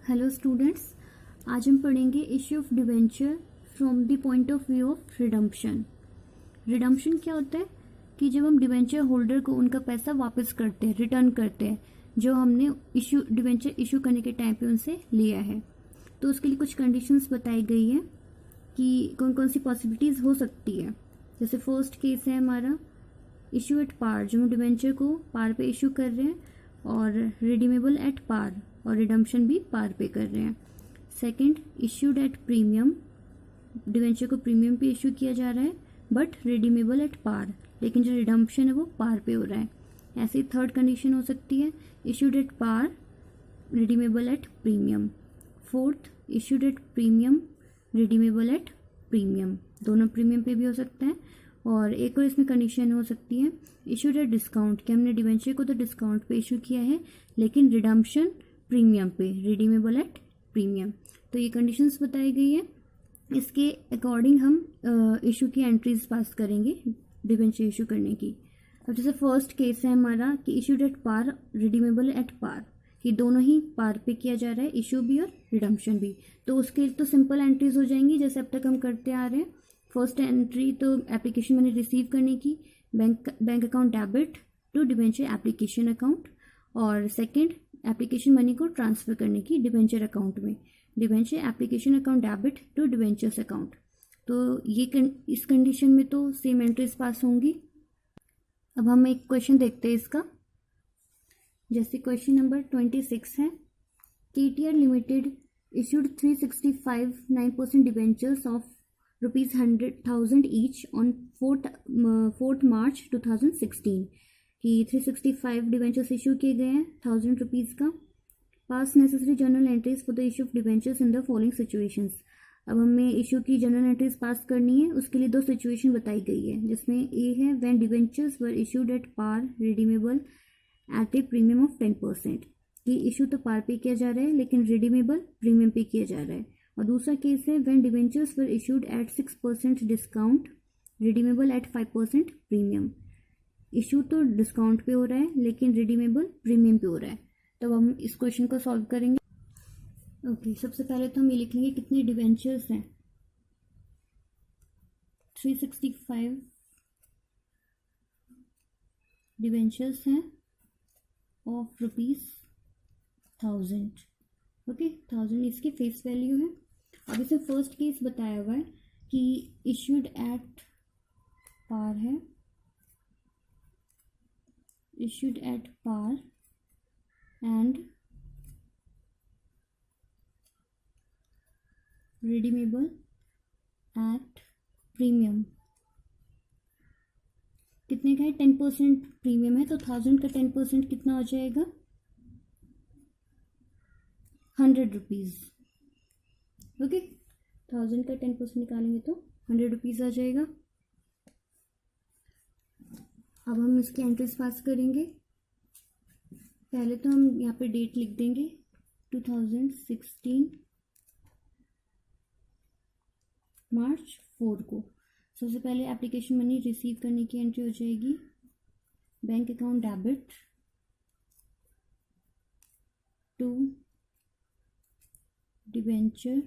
Hello students, आज हम पढ़ेंगे issue of debenture from the point of view of redemption. Redemption क्या होता है कि जब हम डिवेंचर होल्डर को उनका पैसा वापस करते हैं, रिटर्न करते हैं, जो हमने डिवेंचर इशू करने के टाइम पे उनसे लिया है। तो उसके लिए कुछ कंडीशंस बताई गई है कि कौन कौन सी पॉसिबिलिटीज हो सकती है। जैसे फर्स्ट केस है हमारा इशू एट पार, जो हम डिवेंचर को पार पे इशू कर रहे हैं, और रिडीमेबल एट पार, और रिडम्पशन भी पार पे कर रहे हैं। Second, issued at premium, debenture को प्रीमियम पे इशू किया जा रहा है बट रिडीमेबल एट पार, लेकिन जो रिडम्पशन है वो पार पे हो रहा है। ऐसी थर्ड कंडीशन हो सकती है issued at par, redeemable at premium. Fourth, issued at premium, redeemable at premium, दोनों प्रीमियम पे भी हो सकता है। और एक और इसमें कंडीशन हो सकती है इशूड एट डिस्काउंट, कि हमने डिवेंचर को तो डिस्काउंट पे इशू किया है लेकिन रिडम्पशन प्रीमियम पे, रिडीमेबल एट प्रीमियम। तो ये कंडीशंस बताई गई है, इसके अकॉर्डिंग हम इशू की एंट्रीज पास करेंगे डिवेंचर इशू करने की। अब जैसे फर्स्ट केस है हमारा कि issued at par, redeemable at par, कि दोनों ही पार पे किया जा रहा है, इशू भी और रिडम्पशन भी। तो उसके तो सिंपल एंट्रीज हो जाएंगी जैसे अब तक हम करते आ रहे हैं। फर्स्ट एंट्री तो एप्लीकेशन मनी रिसीव करने की, bank account debit to debenture application account, और सेकंड एप्लीकेशन मनी को ट्रांसफर करने की डिवेंचर अकाउंट में, debenture application account debit to debentures account. तो ये इस कंडीशन में तो सेम एंट्रीज पास होंगी। अब हम एक क्वेश्चन देखते हैं इसका। जैसे क्वेश्चन नंबर 26 है, KTR limited issued 365 9% debentures of ₹100,000 each on 4th March 2016, कि 365 डिवेंचर्स इशू किए गए हैं ₹1000 का। पास necessary journal entries for the issue of debentures in the following situations. अब हमें इशू की जर्नल एंट्रीज पास करनी है, उसके लिए दो सिचुएशन बताई गई है, जिसमें ए है when debentures were issued at par, redeemable at a premium of 10%, कि इशू तो पार पे किया जा रहा है लेकिन रिडीमेबल प्रीमियम पे किया जा रहा है। और दूसरा केस है when debentures were issued eight 6% discount, redeemable eight 5% premium, issue तो डिस्काउंट पे हो रहा है लेकिन रिडीमेबल प्रीमियम पे हो रहा है। तो हम इस क्वेश्चन को सॉल्व करेंगे। ओके, सबसे पहले तो हम ये लिखेंगे कितने डिवेंचर्स हैं। 365 डिवेंचर्स हैं ऑफ ₹1000। ओके, 1000 इसकी फेस वैल्यू है। अब इसे फर्स्ट केस बताया हुआ है कि इश्यूड एट पार है, issued at par and redeemable at premium. कितने का है? 10% प्रीमियम है, तो 1000 का 10% कितना हो जाएगा? ₹100। ओके, 1000 का 10% निकालेंगे तो ₹100 आ जाएगा। अब हम इसके एंट्रीज पास करेंगे। पहले तो हम यहाँ पे डेट लिख देंगे 2016 मार्च 4 को। सबसे पहले एप्लीकेशन मनी रिसीव करने की एंट्री हो जाएगी bank account debit to debenture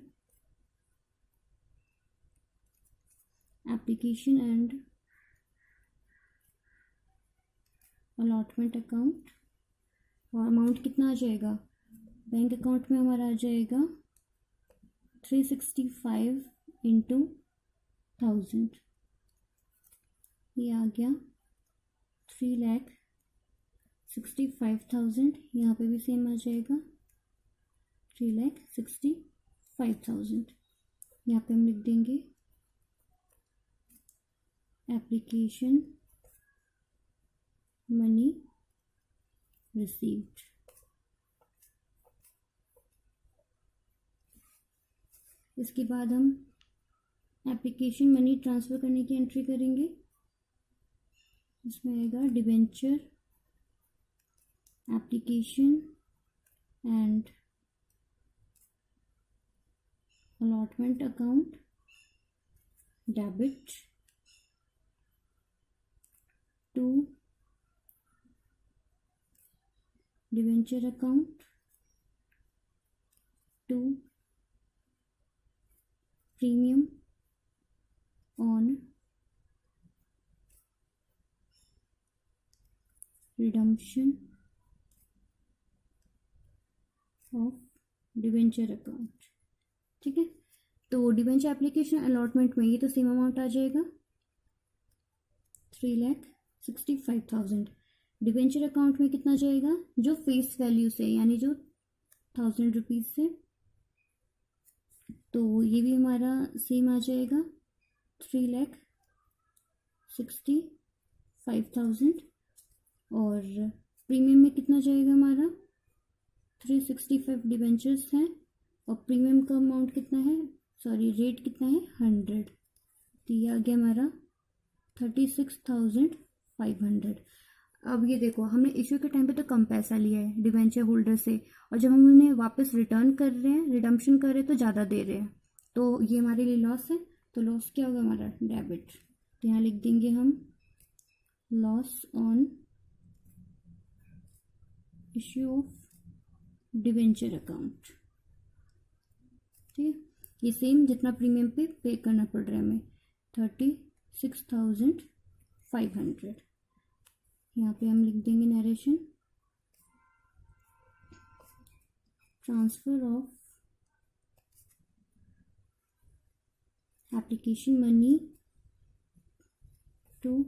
application and allotment account. और अमाउंट कितना आ जाएगा? बैंक अकाउंट में हमारा आ जाएगा 365 इंटू 1000, ये आ गया 3,65,000। यहाँ पे भी सेम आ जाएगा 3,65,000। यहाँ पे हम लिख देंगे एप्लीकेशन मनी रिसीव्ड। इसके बाद हम एप्लीकेशन मनी ट्रांसफ़र करने की एंट्री करेंगे। इसमें आएगा debenture application and allotment account debit to debenture account to premium on redemption of debenture account. ठीक है, तो डिवेंचर एप्लीकेशन अलॉटमेंट में ये तो सेम अमाउंट आ जाएगा 3,65,000। डिवेंचर अकाउंट में कितना जाएगा, जो फेस वैल्यू से यानी जो 1,000 रुपीज से, तो ये भी हमारा सेम आ जाएगा 3,65,000। और प्रीमियम में कितना जाएगा हमारा 365 डिवेंचर्स हैं और प्रीमियम का अमाउंट कितना है, सॉरी रेट कितना है 100, तो ये आ गया हमारा 36,500। अब ये देखो, हमने इश्यू के टाइम पे तो कम पैसा लिया है डिवेंचर होल्डर से, और जब हम उन्हें वापस रिटर्न कर रहे हैं, रिडम्पशन कर रहे हैं, तो ज़्यादा दे रहे हैं, तो ये हमारे लिए लॉस है। तो लॉस क्या होगा हमारा, डेबिट। तो यहाँ लिख देंगे हम loss on issue of debenture account. ठीक है, ये सेम जितना प्रीमियम पे करना पड़ रहा है हमें 36,500। यहाँ पे हम लिख देंगे narration, transfer of application money to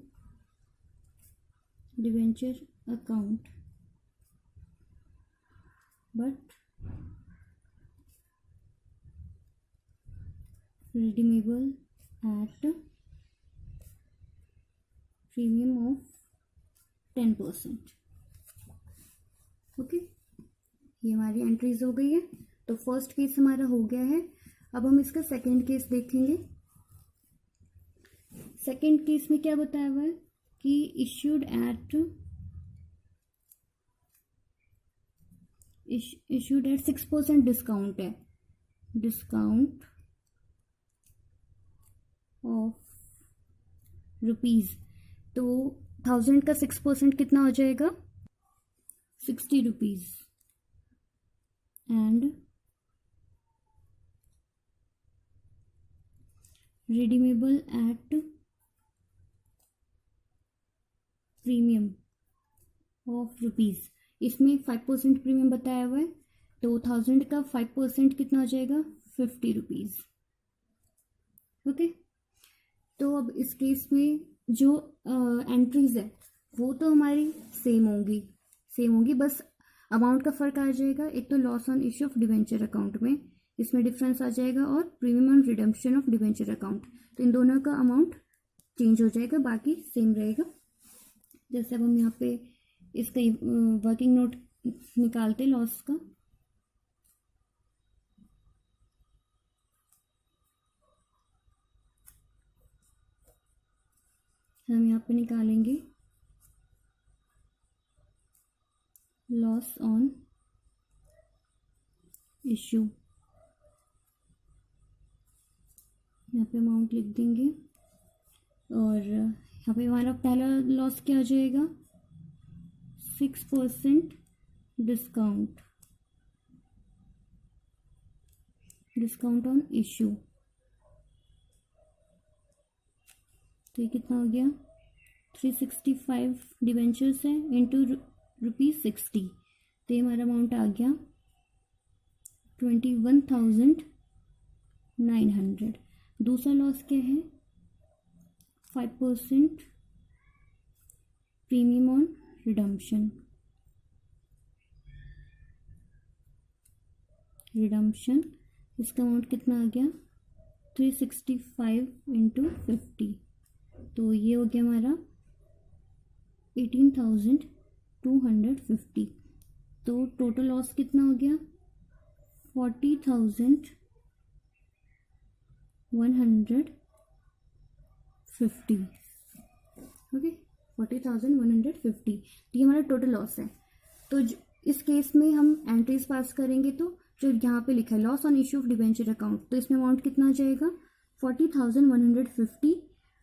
debenture account but redeemable at premium of 10%। Okay, ये हमारी एंट्रीज हो गई है। तो फर्स्ट केस हमारा हो गया है। अब हम इसका सेकंड केस देखेंगे। सेकंड केस में क्या बताया हुआ है कि इश्यूड एट 6% डिस्काउंट है, डिस्काउंट ऑफ रुपीज। तो 1,000 का 6% कितना हो जाएगा 60 rupees, and redeemable at premium of rupees. इसमें 5% प्रीमियम बताया हुआ है, तो 1,000 का 5% कितना हो जाएगा 50 रुपीज। ओके, तो अब इस केस में जो एंट्रीज है वो तो हमारी सेम होंगी, बस अमाउंट का फर्क आ जाएगा। एक तो loss on issue of debenture account में इसमें डिफरेंस आ जाएगा, और premium on redemption of debenture account, तो इन दोनों का अमाउंट चेंज हो जाएगा, बाकी सेम रहेगा। जैसे अब हम यहाँ पे इसका वर्किंग नोट निकालते लॉस का, हम यहाँ पे निकालेंगे लॉस ऑन इश्यू। यहाँ पे अमाउंट लिख देंगे, और यहाँ पे हमारा पहला लॉस क्या आ जाएगा 6% डिस्काउंट ऑन इश्यू। तो ये कितना हो गया 365 डिवेंचर्स है इंटू ₹60, तो ये हमारा अमाउंट आ गया 21,900। दूसरा लॉस क्या है 5% प्रीमियम ऑन रिडम्पशन इसका अमाउंट कितना आ गया 365 इंटू 50, तो ये हो गया हमारा 18,250। तो टोटल लॉस कितना हो गया 40,150। ओके, 40,150, तो ये हमारा टोटल लॉस है। तो इस केस में हम एंट्रीज पास करेंगे, तो जो यहाँ पे लिखा है loss on issue of debenture account, तो इसमें अमाउंट कितना आ जाएगा 40,150,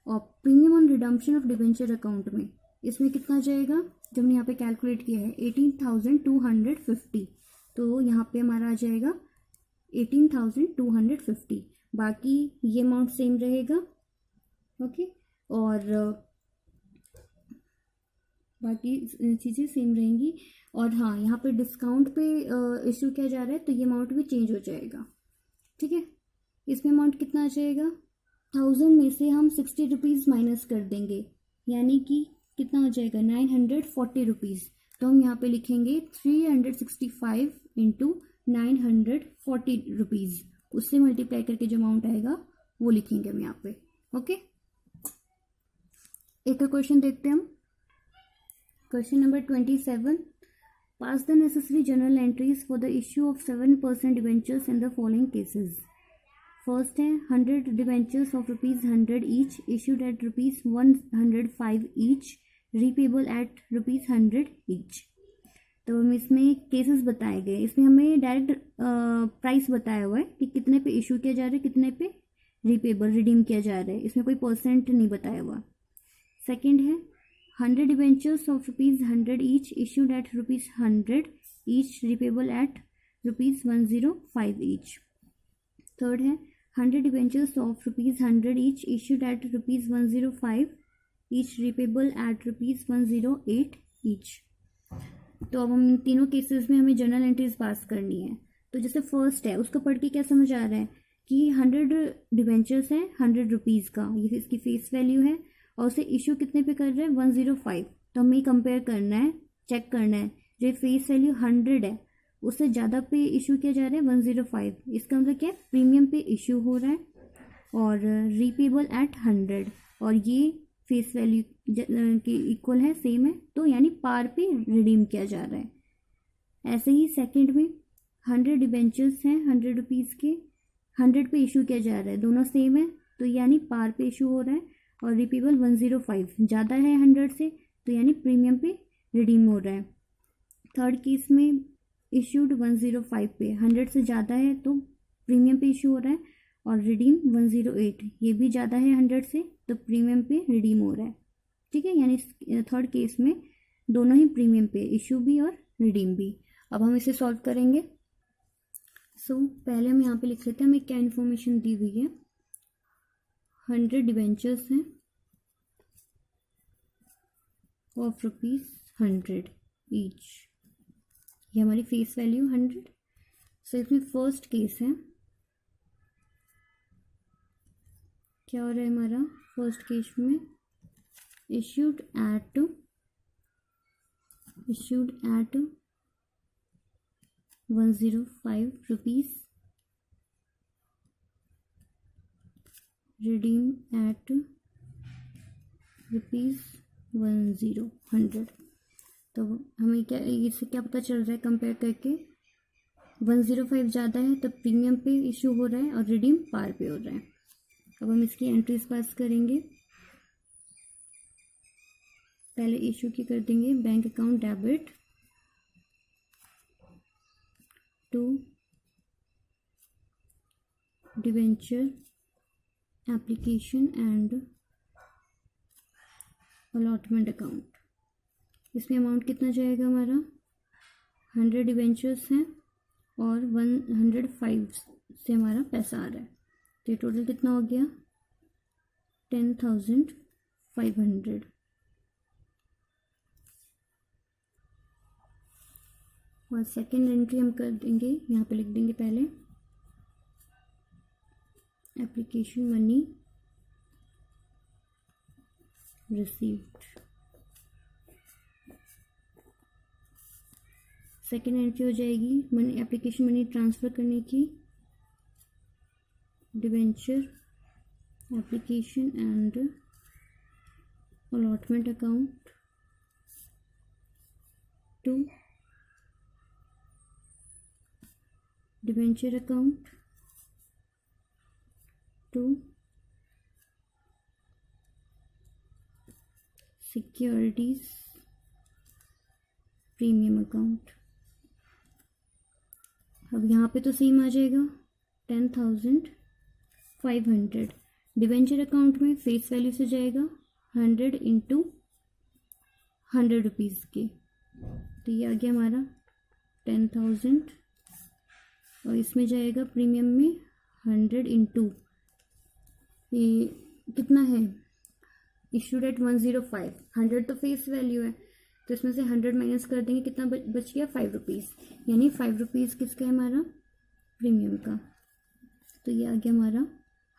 और premium on redemption of debenture account में इसमें कितना जाएगा, जब हमने यहाँ पे कैलकुलेट किया है 18,250, तो यहाँ पे हमारा आ जाएगा 18,250। बाकी ये अमाउंट सेम रहेगा। ओके, और बाकी चीज़ें सेम रहेंगी। और हाँ, यहाँ पे डिस्काउंट पे इशू किया जा रहा है तो ये अमाउंट भी चेंज हो जाएगा। ठीक है, इसमें अमाउंट कितना आ जाएगा, 1000 में से हम 60 रुपीज़ माइनस कर देंगे, यानी कि कितना हो जाएगा, 940 रुपीज़। तो हम यहाँ पे लिखेंगे 365 इंटू 940 रुपीज़, उससे मल्टीप्लाई करके जो अमाउंट आएगा वो लिखेंगे हम यहाँ पे। ओके, एक क्वेश्चन देखते हैं हम। Question number 27, pass the necessary journal entries for the issue of 7% debentures in the following cases. First है 100 debentures of ₹100 each issued at ₹105 each, repayable at ₹100 each. तो हम इसमें केसेस बताए गए, इसमें हमें डायरेक्ट प्राइस बताया हुआ है कि कितने पे इशू किया जा रहा है, कितने पे रीपेबल रिडीम किया जा रहा है, इसमें कोई परसेंट नहीं बताया हुआ। सेकंड है 100 debentures of ₹100 each issued at ₹100 each, repayable at ₹105 each. Third है 100 debentures of ₹100 each issued at ₹105 each, repayable at ₹108 each. तो अब हम इन तीनों केसेस में हमें जर्नल एंट्रीज पास करनी है। तो जैसे फर्स्ट है, उसको पढ़ के क्या समझ आ रहा है कि 100 डिवेंचर्स हैं 100 रुपीज़ का, ये इसकी फेस वैल्यू है, और उसे इशू कितने पे कर रहे हैं, 105। तो हमें कंपेयर करना है, चेक करना है, जो फेस वैल्यू 100 है उससे ज़्यादा पे इशू किया जा रहा है 105, इसका मतलब क्या है, प्रीमियम पे इशू हो रहा है, और रीपेबल एट 100, और ये फेस वैल्यू के इक्वल है, सेम है, तो यानी पार पे रिडीम किया जा रहा है। ऐसे ही सेकंड में 100 डिबेंचर्स हैं 100 रुपीज़ के, 100 पे इशू किया जा रहा है, दोनों सेम है, तो यानी पार पे इशू हो रहा है, और रीपेबल 105 ज़्यादा है 100 से, तो यानी प्रीमियम पे रिडीम हो रहा है। थर्ड केस में इशूड 105 पे, 100 से ज़्यादा है तो प्रीमियम पे इशू हो रहा है, और रिडीम 108, ये भी ज़्यादा है 100 से, तो प्रीमियम पे रिडीम हो रहा है। ठीक है, यानी थर्ड केस में दोनों ही प्रीमियम पे, इशू भी और रिडीम भी। अब हम इसे सॉल्व करेंगे। पहले हम यहाँ पे लिख लेते हैं, हमें क्या इन्फॉर्मेशन दी हुई है। 100 डिवेंचर्स हैं ऑफ ₹100 ईच, ये हमारी फेस वैल्यू 100। इसमें फर्स्ट केस है, क्या हो रहा है हमारा, फर्स्ट केस में इश्यूड एट ₹105, रिडीम एट ₹100। तो हमें क्या, इससे क्या पता चल रहा है कंपेयर करके, 105 ज़्यादा है तो प्रीमियम पे इशू हो रहा है, और रिडीम पार पे हो रहा है। अब हम इसकी एंट्रीज पास करेंगे। पहले इशू की कर देंगे, bank account debit to debenture application and allotment account. इसमें अमाउंट कितना जाएगा हमारा, 100 डिवेंचर्स हैं और 105 से हमारा पैसा आ रहा है, तो ये टोटल कितना हो गया, 10,500। और सेकेंड एंट्री हम कर देंगे, यहाँ पे लिख देंगे पहले application money received. Second entry हो जाएगी मनी, एप्लीकेशन मनी ट्रांसफ़र करने की, debenture application and allotment account to debenture account to securities premium account. अब यहाँ पे तो सेम आ जाएगा 10,500। डिवेंचर अकाउंट में फेस वैल्यू से जाएगा 100 इंटू 100 रुपीज़ के, तो ये आ गया हमारा 10,000, और इसमें जाएगा प्रीमियम में 100 इंटू ये कितना है, इशूड एट 105, 100 तो फेस वैल्यू है, तो इसमें से 100 माइनस कर देंगे, कितना बच गया 5 रुपीज़, यानी 5 रुपीज़ किसका है हमारा, प्रीमियम का। तो ये आ गया हमारा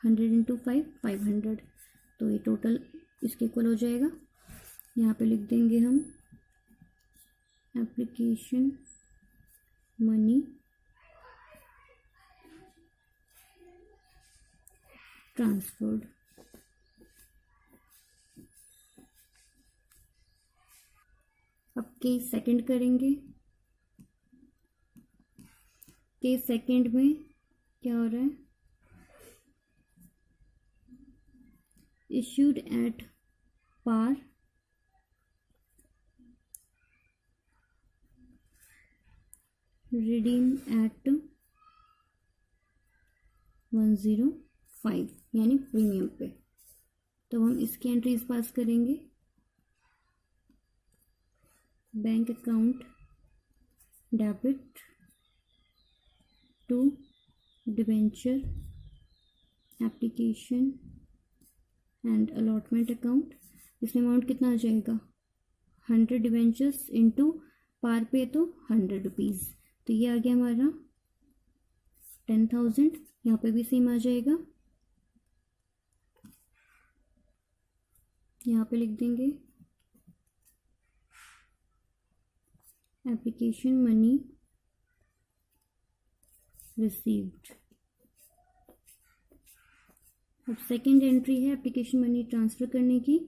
100 इंटू 5, 500, तो ये टोटल इसके इक्वल हो जाएगा। यहाँ पे लिख देंगे हम एप्लीकेशन मनी ट्रांसफर्ड। अब केस सेकंड करेंगे। केस सेकंड में क्या हो रहा है, issued at par redeem at 105, यानी प्रीमियम पे। तो हम इसकी एंट्रीज पास करेंगे, bank account debit to debenture application and allotment account. इसमें अमाउंट कितना आ जाएगा, 100 डिबेंचर्स इंटू पार पे तो 100 रुपीज़, तो ये आ गया हमारा 10,000। यहाँ पे भी सेम आ जाएगा, यहाँ पे लिख देंगे एप्लीकेशन मनी रिसीव्ड। अब सेकेंड एंट्री है एप्लीकेशन मनी ट्रांसफर करने की,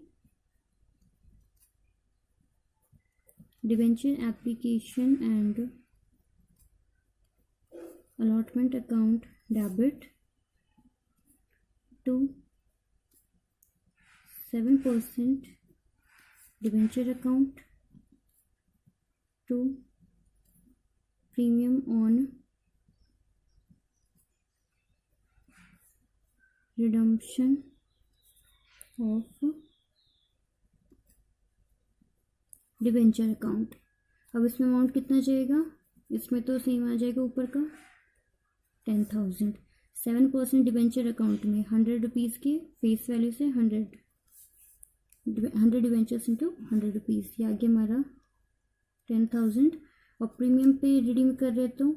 debenture application and allotment account debit to 7% debenture account to premium on redemption of debenture account. अब इसमें अमाउंट कितना जाएगा, इसमें तो सेम आ जाएगा ऊपर का 10,000, 7% डिबेंचर अकाउंट में 100 रुपीज़ के फेस वैल्यू से 100 डिबेंचर्स इंटू 100 रुपीज़, ये आगे हमारा 10,000। और प्रीमियम पे रिडीम कर रहे तो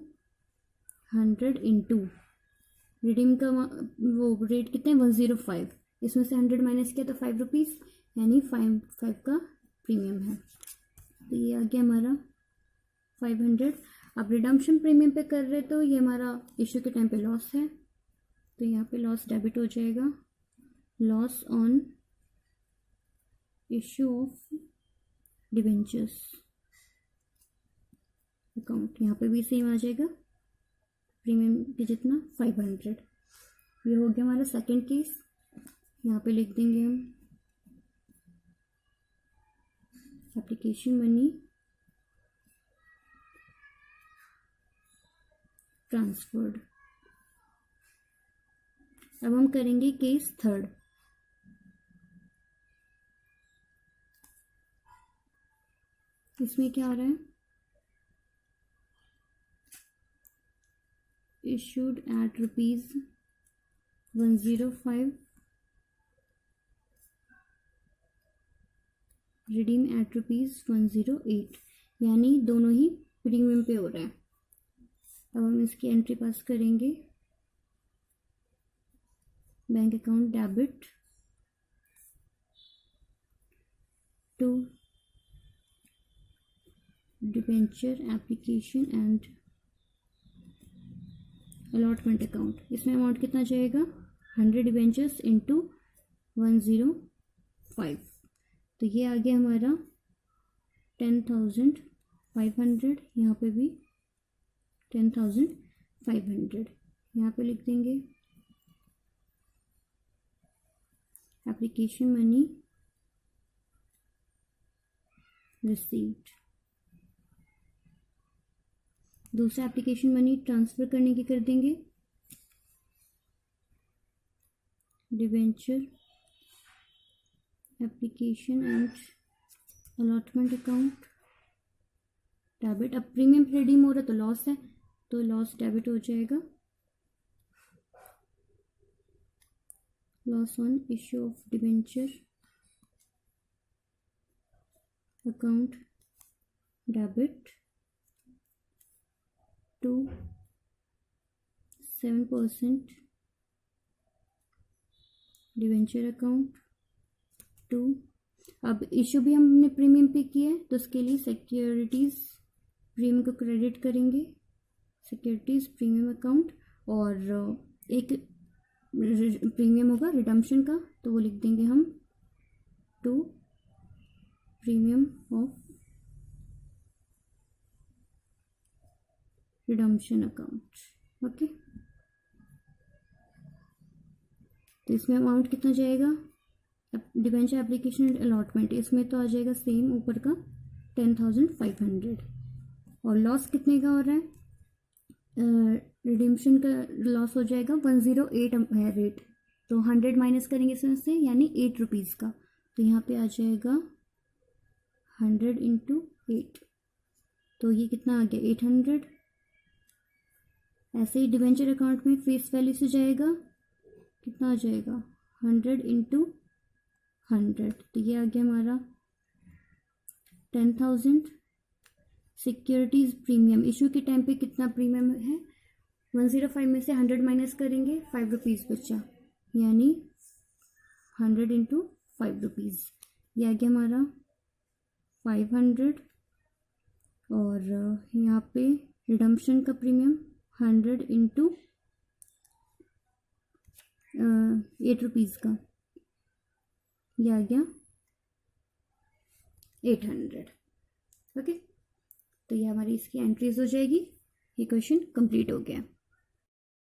100 इंटू रिडीम का वो रेट कितना है 105, इसमें से 100 माइनस किया तो 5 रुपीज़, यानी 5 का प्रीमियम है, तो ये आ गया हमारा 500। अब रिडम्पशन प्रीमियम पे कर रहे तो ये हमारा इशू के टाइम पे लॉस है, तो यहाँ पे लॉस डेबिट हो जाएगा, loss on issue of debentures account, यहाँ पे भी सेम आ जाएगा प्रीमियम के जितना 500। ये हो गया हमारा सेकंड केस, यहाँ पे लिख देंगे हम एप्लीकेशन मनी ट्रांसफर्ड। अब हम करेंगे केस थर्ड। इसमें क्या आ रहा है, issued at ₹105, redeem at ₹108, यानी दोनों ही प्रीमियम पे हो रहा है। अब हम इसकी एंट्री पास करेंगे, bank account debit to debenture application and allotment account. इसमें अमाउंट कितना जाएगा 100 डिबेंचर्स इंटू 105, तो ये आ गया हमारा 10,500, यहाँ पे भी 10,500, यहाँ पे लिख देंगे एप्लीकेशन मनी रिसीव्ड। दूसरा एप्लीकेशन मनी ट्रांसफर करने की कर देंगे, debenture application and allotment account debit. अब प्रीमियम रिडीम हो रहा तो लॉस है, तो लॉस डेबिट हो जाएगा, loss on issue of debenture account debit to 7% debenture account to, अब इशू भी हमने प्रीमियम पे किया है तो उसके लिए सिक्योरिटीज़ प्रीमियम को क्रेडिट करेंगे, सिक्योरिटीज़ प्रीमियम अकाउंट, और एक प्रीमियम होगा रिडम्पशन का तो वो लिख देंगे हम to premium of redemption account. ओके, तो इसमें अमाउंट कितना जाएगा, डिबेंचर एप्लीकेशन अलॉटमेंट, इसमें तो आ जाएगा सेम ऊपर का 10,500, और लॉस कितने का हो रहा है, रिडीम्पशन का लॉस हो जाएगा 108 है रेट, तो 100 माइनस करेंगे इसमें से यानी 8 रुपीज़ का, तो यहाँ पे आ जाएगा 100 इंटू 8, तो ये कितना आ गया 800। ऐसे ही डिबेंचर अकाउंट में फेस वैल्यू से जाएगा, कितना आ जाएगा 100 इंटू 100, तो ये आ गया हमारा 10,000। सिक्योरिटीज़ प्रीमियम इशू के टाइम पे कितना प्रीमियम है, 105 में से 100 माइनस करेंगे 5 रुपीज़ बचा, यानी 100 इंटू 5 रुपीज़, ये आ गया हमारा 500, और यहाँ पे रिडम्पशन का प्रीमियम 100 इंटू 8 रुपीज़ का, ये आ गया 800। ओके, तो ये हमारी इसकी एंट्रीज हो जाएगी, ये क्वेश्चन कंप्लीट हो गया।